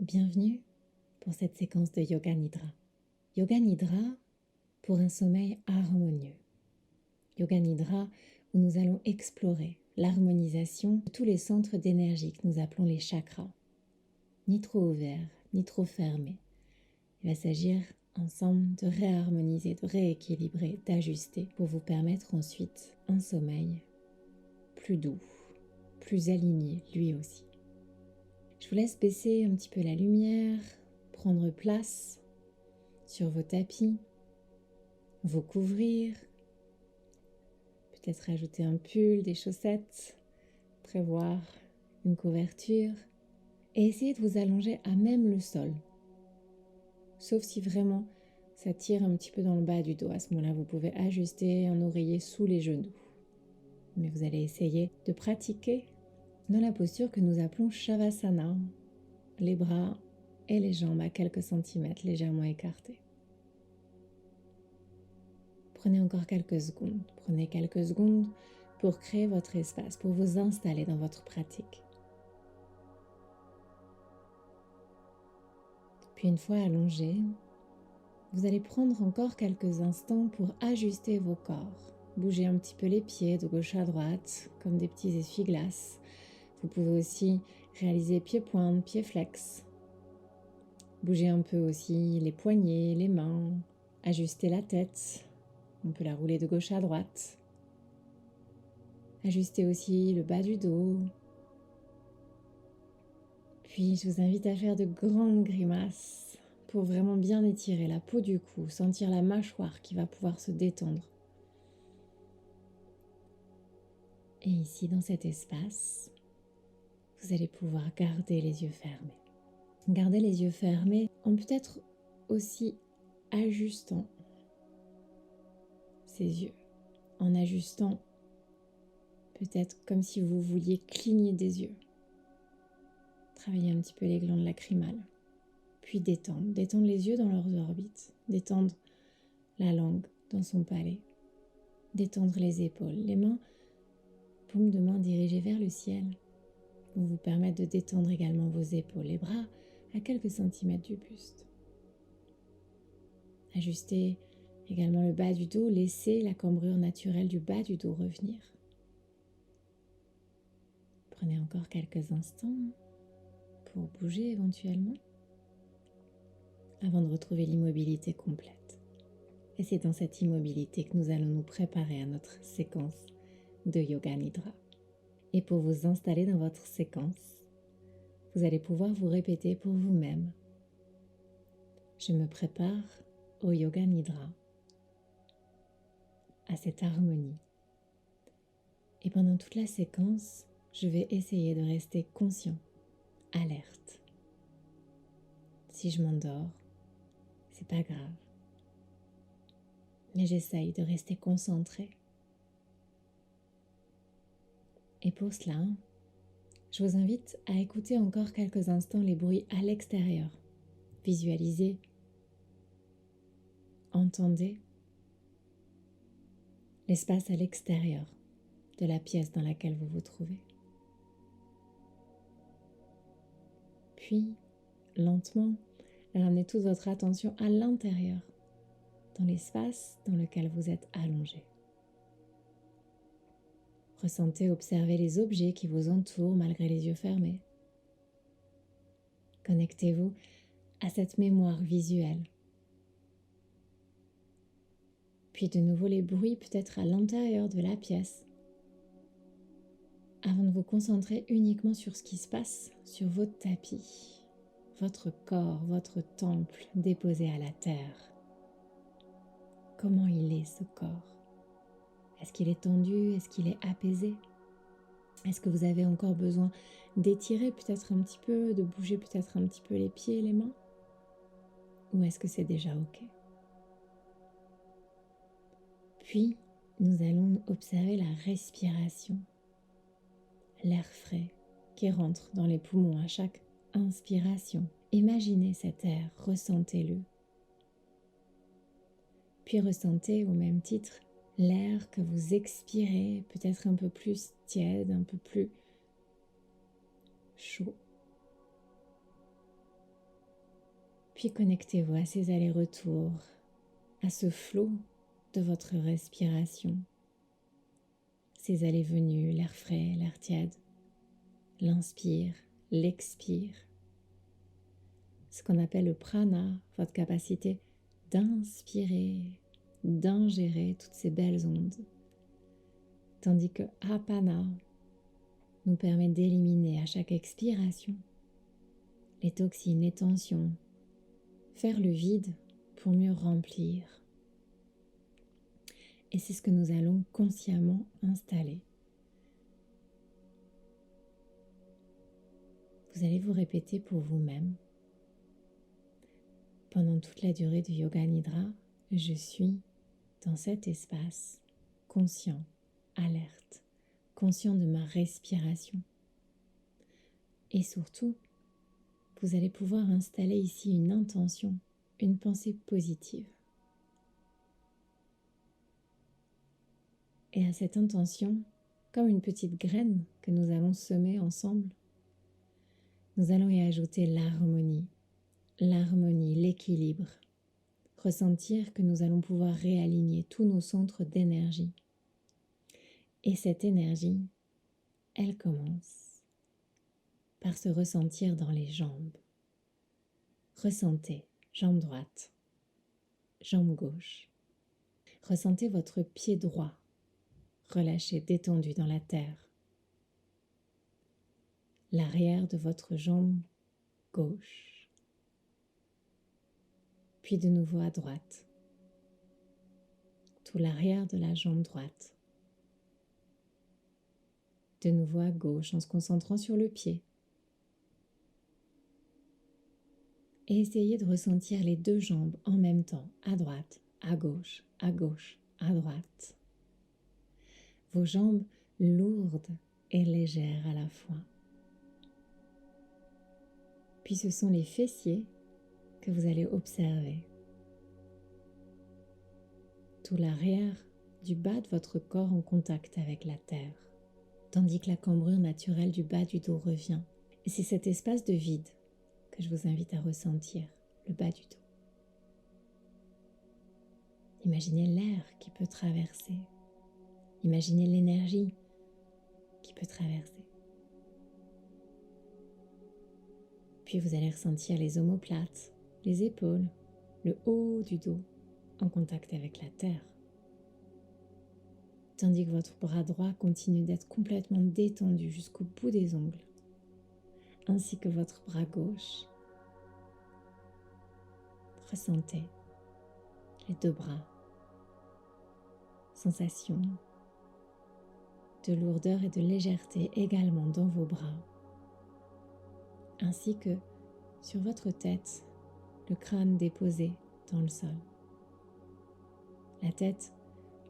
Bienvenue pour cette séquence de Yoga Nidra. Yoga Nidra pour un sommeil harmonieux. Yoga Nidra où nous allons explorer l'harmonisation de tous les centres d'énergie que nous appelons les chakras. Ni trop ouverts, ni trop fermés. Il va s'agir ensemble de réharmoniser, de rééquilibrer, d'ajuster pour vous permettre ensuite un sommeil plus doux, plus aligné lui aussi. Je vous laisse baisser un petit peu la lumière, prendre place sur vos tapis, vous couvrir, peut-être ajouter un pull, des chaussettes, prévoir une couverture et essayer de vous allonger à même le sol. Sauf si vraiment ça tire un petit peu dans le bas du dos. À ce moment-là, vous pouvez ajuster un oreiller sous les genoux. Mais vous allez essayer de pratiquer dans la posture que nous appelons Shavasana, les bras et les jambes à quelques centimètres légèrement écartés. Prenez encore quelques secondes. Prenez quelques secondes pour créer votre espace, pour vous installer dans votre pratique. Puis une fois allongé, vous allez prendre encore quelques instants pour ajuster vos corps. Bougez un petit peu les pieds de gauche à droite, comme des petits essuie-glaces. Vous pouvez aussi réaliser pieds-pointe, pieds-flex. Bougez un peu aussi les poignets, les mains, ajuster la tête. On peut la rouler de gauche à droite. Ajustez aussi le bas du dos. Puis je vous invite à faire de grandes grimaces pour vraiment bien étirer la peau du cou, sentir la mâchoire qui va pouvoir se détendre. Et ici, dans cet espace, vous allez pouvoir garder les yeux fermés. Gardez les yeux fermés en peut-être aussi ajustant ces yeux, en ajustant peut-être comme si vous vouliez cligner des yeux. Travailler un petit peu les glandes lacrymales, puis détendre les yeux dans leurs orbites, détendre la langue dans son palais, détendre les épaules, les mains, paumes de main dirigées vers le ciel, vont vous permettre de détendre également vos épaules, les bras à quelques centimètres du buste. Ajustez également le bas du dos, laissez la cambrure naturelle du bas du dos revenir. Prenez encore quelques instants pour bouger éventuellement avant de retrouver l'immobilité complète. Et c'est dans cette immobilité que nous allons nous préparer à notre séquence de Yoga Nidra. Et pour vous installer dans votre séquence, vous allez pouvoir vous répéter pour vous-même. Je me prépare au Yoga Nidra, à cette harmonie. Et pendant toute la séquence, je vais essayer de rester conscient, alerte. Si je m'endors, c'est pas grave. Mais j'essaye de rester concentrée. Et pour cela, je vous invite à écouter encore quelques instants les bruits à l'extérieur. Visualisez, entendez l'espace à l'extérieur de la pièce dans laquelle vous vous trouvez. Puis, lentement, ramenez toute votre attention à l'intérieur, dans l'espace dans lequel vous êtes allongé. Ressentez, observez les objets qui vous entourent malgré les yeux fermés. Connectez-vous à cette mémoire visuelle. Puis de nouveau les bruits peut-être à l'intérieur de la pièce, avant de vous concentrer uniquement sur ce qui se passe sur votre tapis, votre corps, votre temple déposé à la terre. Comment il est ce corps? Est-ce qu'il est tendu? Est-ce qu'il est apaisé? Est-ce que vous avez encore besoin d'étirer peut-être un petit peu, de bouger peut-être un petit peu les pieds et les mains? Ou est-ce que c'est déjà OK? Puis, nous allons observer la respiration, l'air frais qui rentre dans les poumons à chaque inspiration. Imaginez cet air, ressentez-le. Puis ressentez au même titre l'air que vous expirez, peut-être un peu plus tiède, un peu plus chaud. Puis connectez-vous à ces allers-retours, à ce flot de votre respiration. Ces allées-venues, l'air frais, l'air tiède, l'inspire, l'expire. Ce qu'on appelle le prana, votre capacité d'inspirer, d'ingérer toutes ces belles ondes. Tandis que apana nous permet d'éliminer à chaque expiration les toxines, les tensions, faire le vide pour mieux remplir. Et c'est ce que nous allons consciemment installer. Vous allez vous répéter pour vous-même. Pendant toute la durée du Yoga Nidra, je suis dans cet espace, conscient, alerte, conscient de ma respiration. Et surtout, vous allez pouvoir installer ici une intention, une pensée positive. Et à cette intention, comme une petite graine que nous allons semer ensemble, nous allons y ajouter l'harmonie, l'équilibre. Ressentir que nous allons pouvoir réaligner tous nos centres d'énergie. Et cette énergie, elle commence par se ressentir dans les jambes. Ressentez jambe droite, jambe gauche. Ressentez votre pied droit, relâché, détendu dans la terre. L'arrière de votre jambe gauche. Puis de nouveau à droite. Tout l'arrière de la jambe droite. De nouveau à gauche en se concentrant sur le pied. Et essayez de ressentir les deux jambes en même temps, à droite, à gauche, à gauche, à droite. Vos jambes lourdes et légères à la fois. Puis ce sont les fessiers que vous allez observer. Tout l'arrière du bas de votre corps en contact avec la terre, tandis que la cambrure naturelle du bas du dos revient. Et c'est cet espace de vide que je vous invite à ressentir, le bas du dos. Imaginez l'air qui peut traverser. Imaginez l'énergie qui peut traverser. Puis vous allez ressentir les omoplates, les épaules, le haut du dos en contact avec la terre. Tandis que votre bras droit continue d'être complètement détendu jusqu'au bout des ongles, ainsi que votre bras gauche. Ressentez les deux bras. Sensation de lourdeur et de légèreté également dans vos bras, ainsi que sur votre tête, le crâne déposé dans le sol. La tête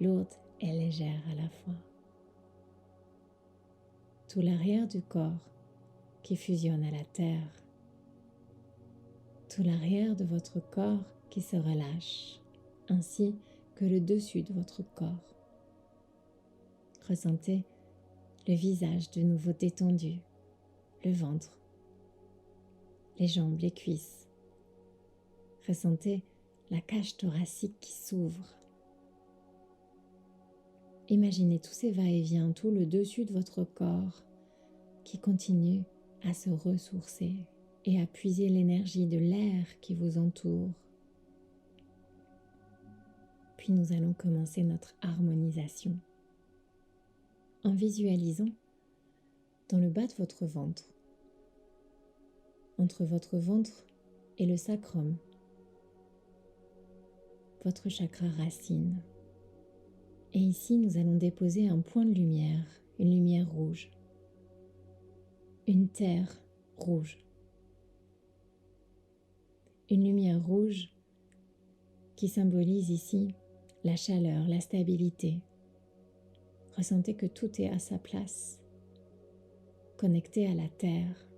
lourde et légère à la fois. Tout l'arrière du corps qui fusionne à la terre. Tout l'arrière de votre corps qui se relâche, ainsi que le dessus de votre corps. Ressentez le visage de nouveau détendu, le ventre, les jambes, les cuisses. Ressentez la cage thoracique qui s'ouvre. Imaginez tous ces va-et-vient, tout le dessus de votre corps qui continue à se ressourcer et à puiser l'énergie de l'air qui vous entoure. Puis nous allons commencer notre harmonisation en visualisant dans le bas de votre ventre, entre votre ventre et le sacrum, votre chakra racine. Et ici, nous allons déposer un point de lumière, une lumière rouge, une terre rouge. Une lumière rouge qui symbolise ici la chaleur, la stabilité. Ressentez que tout est à sa place, connecté à la terre,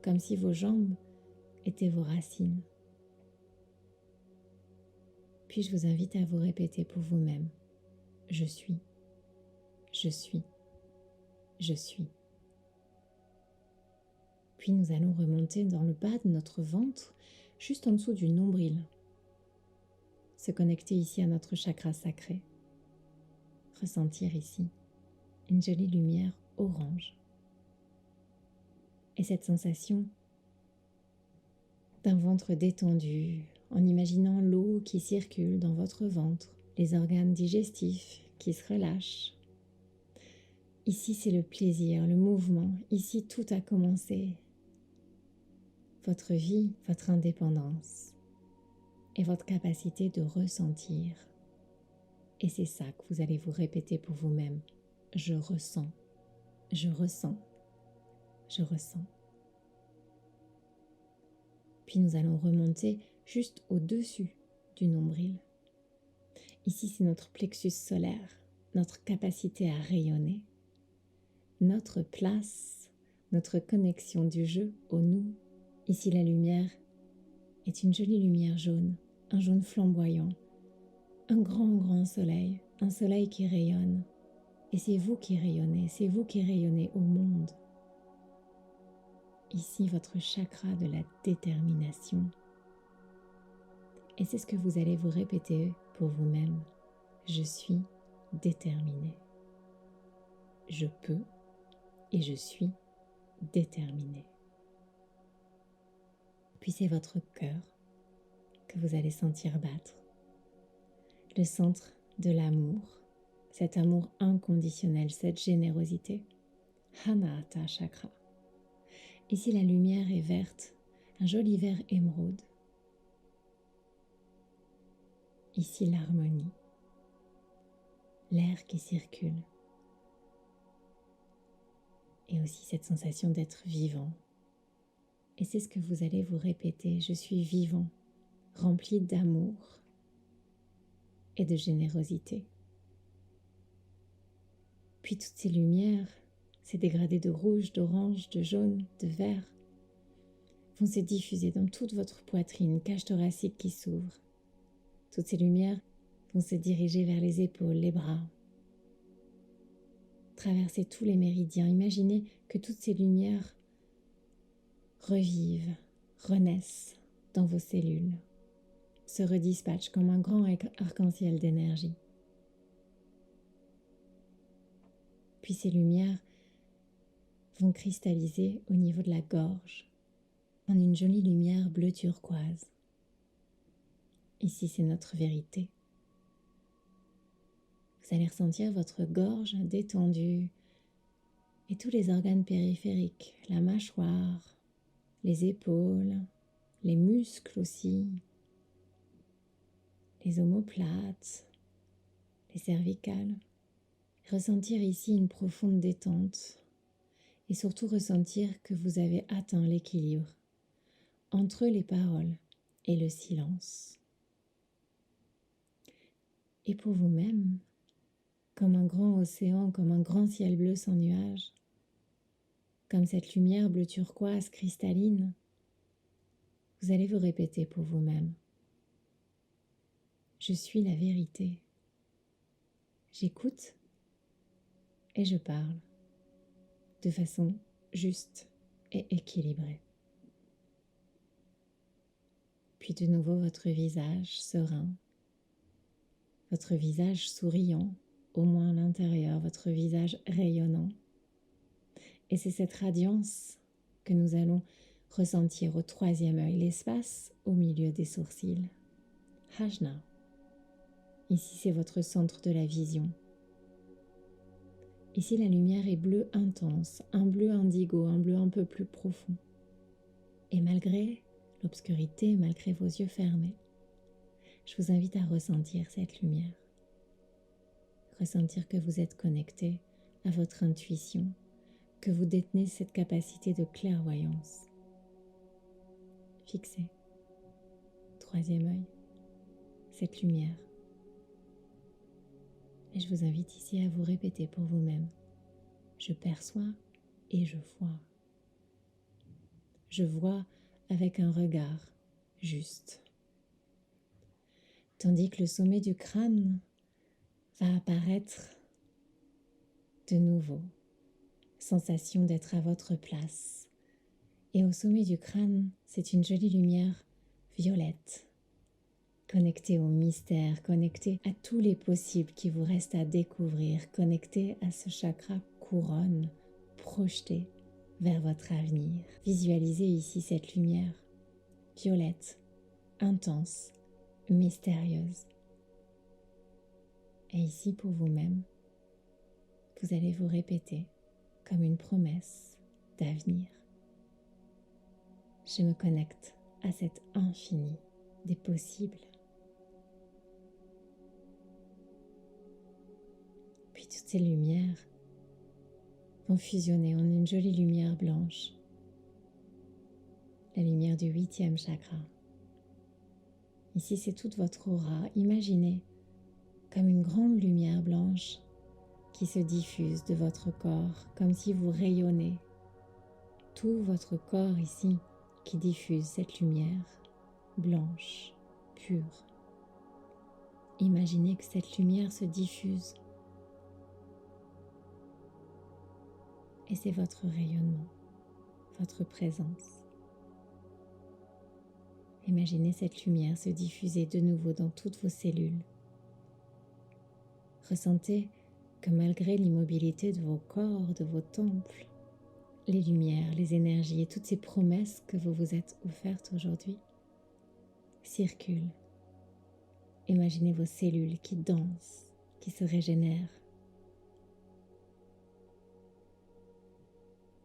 comme si vos jambes étaient vos racines. Puis je vous invite à vous répéter pour vous-même. Je suis, je suis, je suis. Puis nous allons remonter dans le bas de notre ventre juste en dessous du nombril. Se connecter ici à notre chakra sacré. Ressentir ici une jolie lumière orange. Et cette sensation d'un ventre détendu, en imaginant l'eau qui circule dans votre ventre, les organes digestifs qui se relâchent. Ici, c'est le plaisir, le mouvement. Ici, tout a commencé. Votre vie, votre indépendance et votre capacité de ressentir. Et c'est ça que vous allez vous répéter pour vous-même. Je ressens, je ressens, je ressens. Puis nous allons remonter juste au-dessus du nombril. Ici, c'est notre plexus solaire, notre capacité à rayonner, notre place, notre connexion du jeu au nous. Ici, la lumière est une jolie lumière jaune, un jaune flamboyant, un grand soleil, un soleil qui rayonne. Et c'est vous qui rayonnez au monde. Ici, votre chakra de la détermination. Et c'est ce que vous allez vous répéter pour vous-même. Je suis déterminé. Je peux et je suis déterminé. Puis c'est votre cœur que vous allez sentir battre. Le centre de l'amour, cet amour inconditionnel, cette générosité. Anahata chakra. Ici, la lumière est verte, un joli vert émeraude. Ici, l'harmonie, l'air qui circule. Et aussi cette sensation d'être vivant. Et c'est ce que vous allez vous répéter. Je suis vivant, rempli d'amour et de générosité. Puis toutes ces lumières, ces dégradés de rouge, d'orange, de jaune, de vert, vont se diffuser dans toute votre poitrine, cage thoracique qui s'ouvre. Toutes ces lumières vont se diriger vers les épaules, les bras, traverser tous les méridiens. Imaginez que toutes ces lumières revivent, renaissent dans vos cellules, se redispatchent comme un grand arc-en-ciel d'énergie. Puis ces lumières vont cristalliser au niveau de la gorge en une jolie lumière bleu turquoise. Ici, c'est notre vérité. Vous allez ressentir votre gorge détendue et tous les organes périphériques, la mâchoire, les épaules, les muscles aussi, les omoplates, les cervicales. Ressentir ici une profonde détente et surtout ressentir que vous avez atteint l'équilibre entre les paroles et le silence. Et pour vous-même, comme un grand océan, comme un grand ciel bleu sans nuages, comme cette lumière bleu turquoise cristalline, vous allez vous répéter pour vous-même. Je suis la vérité. J'écoute et je parle de façon juste et équilibrée. Puis de nouveau votre visage serein, votre visage souriant, au moins à l'intérieur, votre visage rayonnant. Et c'est cette radiance que nous allons ressentir au troisième œil, l'espace au milieu des sourcils. Ajna. Ici, c'est votre centre de la vision. Ici, la lumière est bleue intense, un bleu indigo, un bleu un peu plus profond. Et malgré l'obscurité, malgré vos yeux fermés, je vous invite à ressentir cette lumière. Ressentir que vous êtes connecté à votre intuition, que vous détenez cette capacité de clairvoyance. Fixez, troisième œil, cette lumière. Et je vous invite ici à vous répéter pour vous-même. Je perçois et je vois. Je vois avec un regard juste. Tandis que le sommet du crâne va apparaître de nouveau. Sensation d'être à votre place. Et au sommet du crâne, c'est une jolie lumière violette, connecté au mystère, connecté à tous les possibles qui vous restent à découvrir, connecté à ce chakra couronne, projeté vers votre avenir. Visualisez ici cette lumière violette, intense, mystérieuse. Et ici pour vous-même, vous allez vous répéter comme une promesse d'avenir. Je me connecte à cet infini des possibles. Puis toutes ces lumières vont fusionner en une jolie lumière blanche, la lumière du 8e chakra. Ici, c'est toute votre aura. Imaginez comme une grande lumière blanche qui se diffuse de votre corps, comme si vous rayonnez. Tout votre corps ici qui diffuse cette lumière blanche, pure. Imaginez que cette lumière se diffuse et c'est votre rayonnement, votre présence. Imaginez cette lumière se diffuser de nouveau dans toutes vos cellules. Ressentez que malgré l'immobilité de vos corps, de vos temples, les lumières, les énergies et toutes ces promesses que vous vous êtes offertes aujourd'hui circulent. Imaginez vos cellules qui dansent, qui se régénèrent.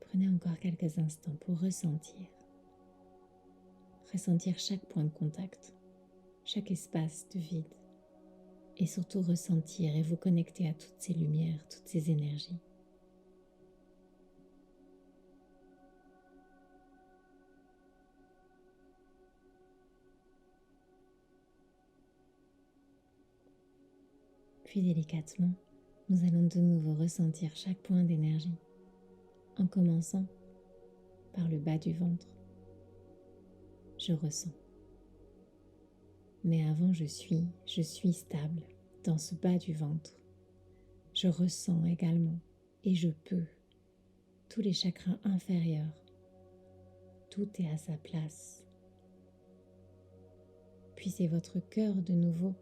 Prenez encore quelques instants pour ressentir chaque point de contact, chaque espace de vide, et surtout ressentir et vous connecter à toutes ces lumières, toutes ces énergies. Puis délicatement, nous allons de nouveau ressentir chaque point d'énergie, en commençant par le bas du ventre. Je ressens. Mais avant, je suis stable dans ce bas du ventre. Je ressens également et je peux. Tous les chakras inférieurs, tout est à sa place. Puis c'est votre cœur de nouveau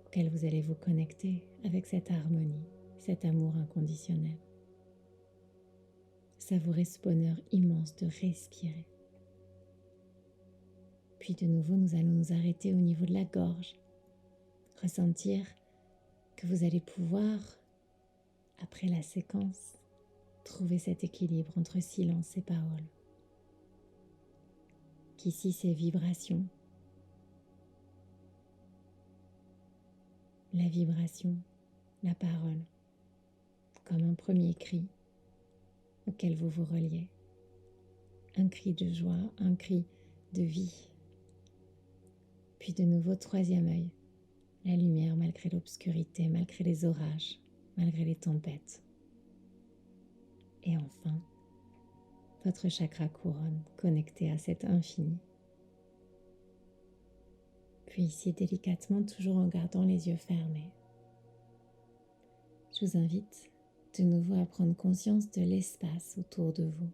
auquel vous allez vous connecter avec cette harmonie, cet amour inconditionnel. Savourez ce bonheur immense de respirer. Puis de nouveau, nous allons nous arrêter au niveau de la gorge. Ressentir que vous allez pouvoir, après la séquence, trouver cet équilibre entre silence et parole. Qu'ici, ces vibrations, la vibration, la parole, comme un premier cri auquel vous vous reliez. Un cri de joie, un cri de vie. Puis de nouveau, troisième œil, la lumière malgré l'obscurité, malgré les orages, malgré les tempêtes. Et enfin, votre chakra couronne connecté à cet infini. Puis ici, délicatement, toujours en gardant les yeux fermés, je vous invite de nouveau à prendre conscience de l'espace autour de vous.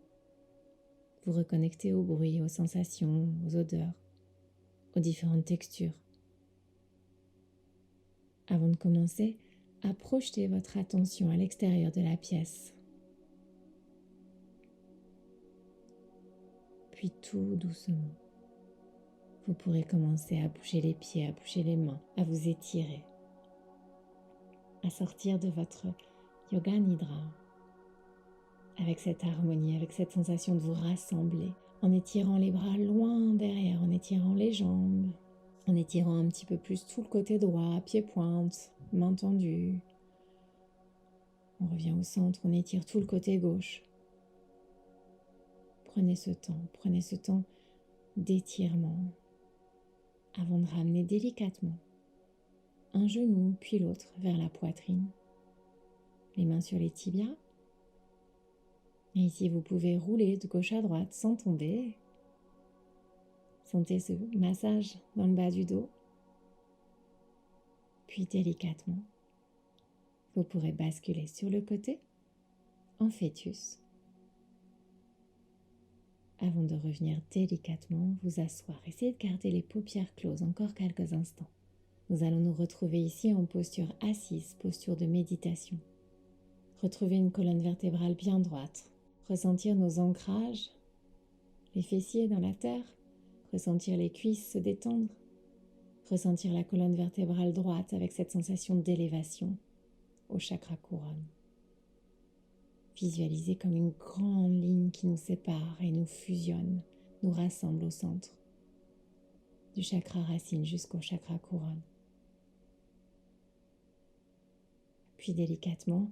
Vous reconnectez au bruit, aux sensations, aux odeurs, aux différentes textures. Avant de commencer, à projeter votre attention à l'extérieur de la pièce. Puis tout doucement, vous pourrez commencer à bouger les pieds, à bouger les mains, à vous étirer, à sortir de votre yoga nidra avec cette harmonie, avec cette sensation de vous rassembler, en étirant les bras loin derrière, en étirant les jambes, en étirant un petit peu plus tout le côté droit, pied-pointe, main tendue. On revient au centre, on étire tout le côté gauche. Prenez ce temps d'étirement avant de ramener délicatement un genou puis l'autre vers la poitrine, les mains sur les tibias. Et ici, vous pouvez rouler de gauche à droite sans tomber. Sentez ce massage dans le bas du dos. Puis délicatement, vous pourrez basculer sur le côté en fœtus. avant de revenir délicatement vous asseoir. Essayez de garder les paupières closes encore quelques instants. Nous allons nous retrouver ici en posture assise, posture de méditation. Retrouver une colonne vertébrale bien droite. Ressentir nos ancrages, les fessiers dans la terre. Ressentir les cuisses se détendre. Ressentir la colonne vertébrale droite avec cette sensation d'élévation au chakra couronne. Visualisez comme une grande ligne qui nous sépare et nous fusionne, nous rassemble au centre, du chakra racine jusqu'au chakra couronne. Puis délicatement,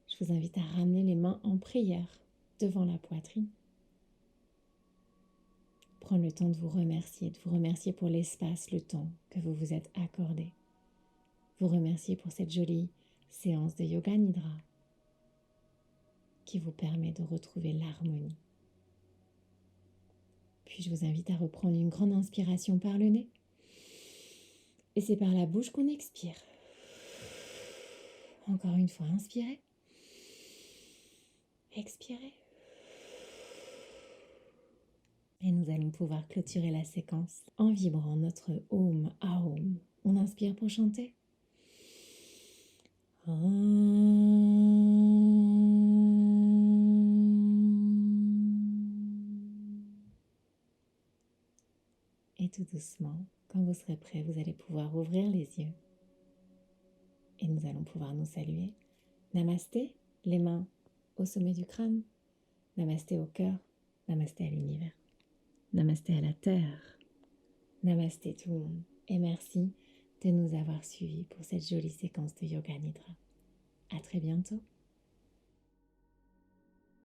je vous invite à ramener les mains en prière devant la poitrine. Prendre le temps de vous remercier pour l'espace, le temps que vous vous êtes accordé. Vous remercier pour cette jolie séance de Yoga Nidra qui vous permet de retrouver l'harmonie. Puis je vous invite à reprendre une grande inspiration par le nez. Et c'est par la bouche qu'on expire. Encore une fois, inspirez. Expirez. Et nous allons pouvoir clôturer la séquence en vibrant notre Om Aum. On inspire pour chanter. Et tout doucement, quand vous serez prêt, vous allez pouvoir ouvrir les yeux. Et nous allons pouvoir nous saluer. Namasté, les mains au sommet du crâne. Namasté au cœur. Namasté à l'univers. Namasté à la terre. Namasté tout le monde. Et merci de nous avoir suivis pour cette jolie séquence de Yoga Nidra. À très bientôt.